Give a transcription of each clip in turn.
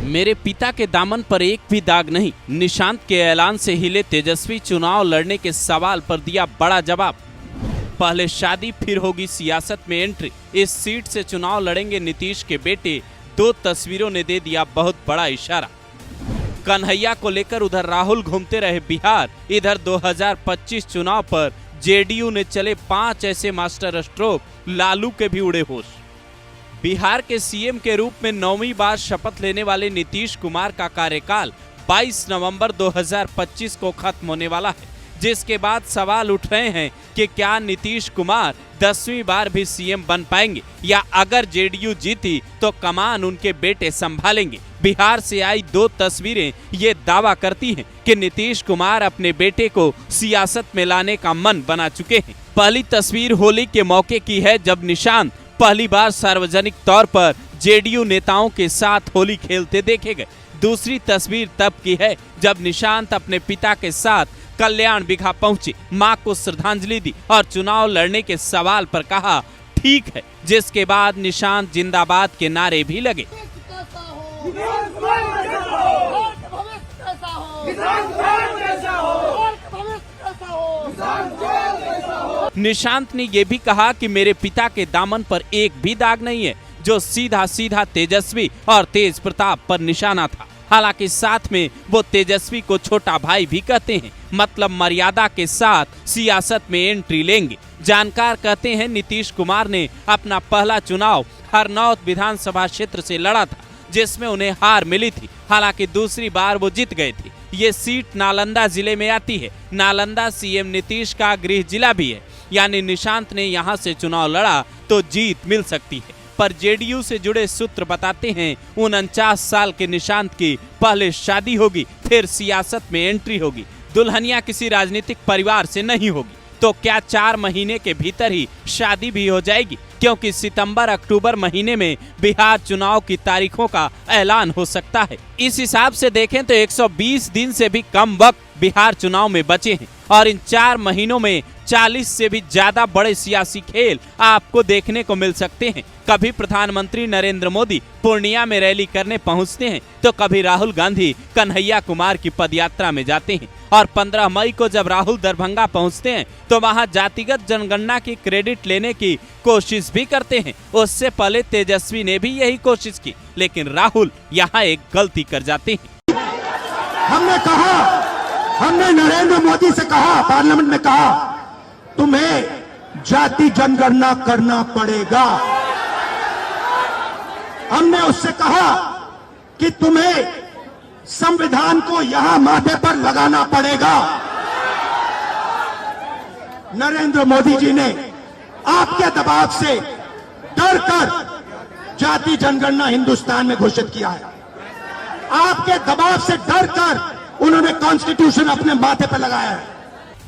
मेरे पिता के दामन पर एक भी दाग नहीं, निशांत के ऐलान से हिले तेजस्वी चुनाव लड़ने के सवाल पर दिया बड़ा जवाब। पहले शादी फिर होगी सियासत में एंट्री, इस सीट से चुनाव लड़ेंगे नीतीश के बेटे। 2 तस्वीरों ने दे दिया बहुत बड़ा इशारा। कन्हैया को लेकर उधर राहुल घूमते रहे बिहार, इधर 2025 चुनाव पर जेडीयू ने चले 5 ऐसे मास्टर स्ट्रोक, लालू के भी उड़े होश। बिहार के सीएम के रूप में 9वीं बार शपथ लेने वाले नीतीश कुमार का कार्यकाल 22 नवंबर 2025 को खत्म होने वाला है, जिसके बाद सवाल उठ रहे हैं कि क्या नीतीश कुमार 10वीं बार भी सीएम बन पाएंगे या अगर जेडीयू जीती तो कमान उनके बेटे संभालेंगे। बिहार से आई 2 तस्वीरें ये दावा करती हैं कि नीतीश कुमार अपने बेटे को सियासत में लाने का मन बना चुके हैं। पहली तस्वीर होली के मौके की है, जब निशांत पहली बार सार्वजनिक तौर पर जेडीयू नेताओं के साथ होली खेलते देखे गए। दूसरी तस्वीर तब की है जब निशांत अपने पिता के साथ कल्याण बिघा पहुंचे, मां को श्रद्धांजलि दी और चुनाव लड़ने के सवाल पर कहा ठीक है, जिसके बाद निशांत जिंदाबाद के नारे भी लगे। निशांत ने यह भी कहा कि मेरे पिता के दामन पर एक भी दाग नहीं है, जो सीधा सीधा तेजस्वी और तेज प्रताप पर निशाना था। हालांकि साथ में वो तेजस्वी को छोटा भाई भी कहते हैं, मतलब मर्यादा के साथ सियासत में एंट्री लेंगे। जानकार कहते हैं नीतीश कुमार ने अपना पहला चुनाव हरनौत विधानसभा क्षेत्र से लड़ा था, जिसमें उन्हें हार मिली थी। हालांकि दूसरी बार वो जीत गए थे। ये सीट नालंदा जिले में आती है। नालंदा सीएम नीतीश का गृह जिला भी है, यानी निशांत ने यहाँ से चुनाव लड़ा तो जीत मिल सकती है। पर जेडीयू से जुड़े सूत्र बताते हैं 49 साल के निशांत की पहले शादी होगी, फिर सियासत में एंट्री होगी। दुल्हनिया किसी राजनीतिक परिवार से नहीं होगी, तो क्या 4 महीने के भीतर ही शादी भी हो जाएगी? क्योंकि सितंबर अक्टूबर महीने में बिहार चुनाव की तारीखों का ऐलान हो सकता है। इस हिसाब से देखें तो 120 दिन से भी कम वक्त बिहार चुनाव में बचे हैं और इन 4 महीनों में 40 से भी ज्यादा बड़े सियासी खेल आपको देखने को मिल सकते हैं। कभी प्रधानमंत्री नरेंद्र मोदी पूर्णिया में रैली करने पहुंचते हैं, तो कभी राहुल गांधी कन्हैया कुमार की पदयात्रा में जाते हैं और 15 मई को जब राहुल दरभंगा पहुंचते हैं तो वहां जातिगत जनगणना की क्रेडिट लेने की कोशिश भी करते हैं। उससे पहले तेजस्वी ने भी यही कोशिश की, लेकिन राहुल यहाँ एक गलती कर जाते हैं। हमने नरेंद्र मोदी से कहा, पार्लियामेंट में कहा, तुम्हें जाति जनगणना करना पड़ेगा। हमने उससे कहा कि तुम्हें संविधान को यहां माथे पर लगाना पड़ेगा। नरेंद्र मोदी जी ने आपके दबाव से डरकर जाति जनगणना हिंदुस्तान में घोषित किया है। आपके दबाव से डरकर उन्होंने कॉन्स्टिट्यूशन अपने माथे पर लगाया है।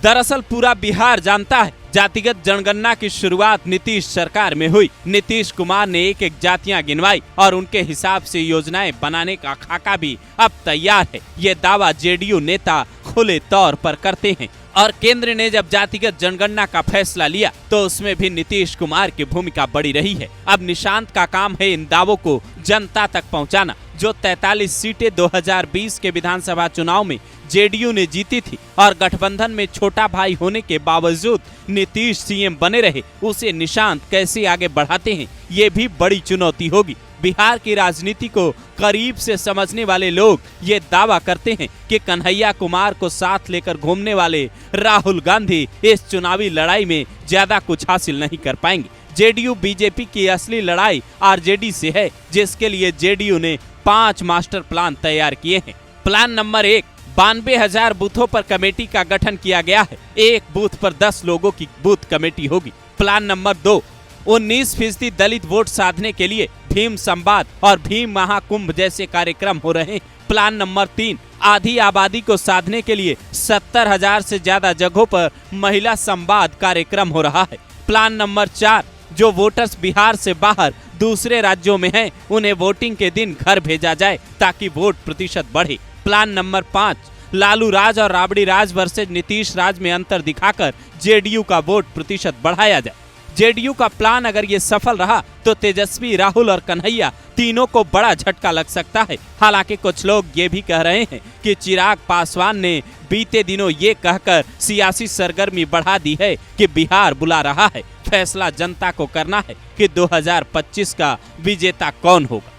दरअसल पूरा बिहार जानता है जातिगत जनगणना की शुरुआत नीतीश सरकार में हुई। नीतीश कुमार ने एक एक जातियां गिनवाई और उनके हिसाब से योजनाएं बनाने का खाका भी अब तैयार है। ये दावा जेडीयू नेता खुले तौर पर करते हैं और केंद्र ने जब जातिगत जनगणना का फैसला लिया तो उसमें भी नीतीश कुमार की भूमिका बड़ी रही है। अब निशांत का काम है इन दावों को जनता तक पहुंचाना। जो 43 सीटें 2020 के विधानसभा चुनाव में जेडीयू ने जीती थी और गठबंधन में छोटा भाई होने के बावजूद नीतीश सीएम बने रहे, उसे निशांत कैसे आगे बढ़ाते हैं, ये भी बड़ी चुनौती होगी। बिहार की राजनीति को करीब से समझने वाले लोग ये दावा करते हैं कि कन्हैया कुमार को साथ लेकर घूमने वाले राहुल गांधी इस चुनावी लड़ाई में ज्यादा कुछ हासिल नहीं कर पाएंगे। जेडीयू बीजेपी की असली लड़ाई आरजेडी से है, जिसके लिए जेडीयू ने 5 मास्टर प्लान तैयार किए हैं। प्लान नंबर 1, 92,000 बूथों पर कमेटी का गठन किया गया है। एक बूथ पर 10 लोगों की बूथ कमेटी होगी। प्लान नंबर 2, 19% दलित वोट साधने के लिए भीम संवाद और भीम महाकुंभ जैसे कार्यक्रम हो रहे हैं। प्लान नंबर 3, आधी आबादी को साधने के लिए 70,000 से ज्यादा जगहों पर महिला संवाद कार्यक्रम हो रहा है। प्लान नंबर 4, जो वोटर्स बिहार से बाहर दूसरे राज्यों में हैं, उन्हें वोटिंग के दिन घर भेजा जाए ताकि वोट प्रतिशत बढ़े। प्लान नंबर 5, लालू राज और राबड़ी राज वर्सेज नीतीश राज में अंतर दिखाकर जेडीयू का वोट प्रतिशत बढ़ाया जाए। जेडीयू का प्लान अगर ये सफल रहा तो तेजस्वी, राहुल और कन्हैया तीनों को बड़ा झटका लग सकता है। हालांकि कुछ लोग ये भी कह रहे हैं कि चिराग पासवान ने बीते दिनों ये कहकर सियासी सरगर्मी बढ़ा दी है कि बिहार बुला रहा है, फैसला जनता को करना है कि 2025 का विजेता कौन होगा।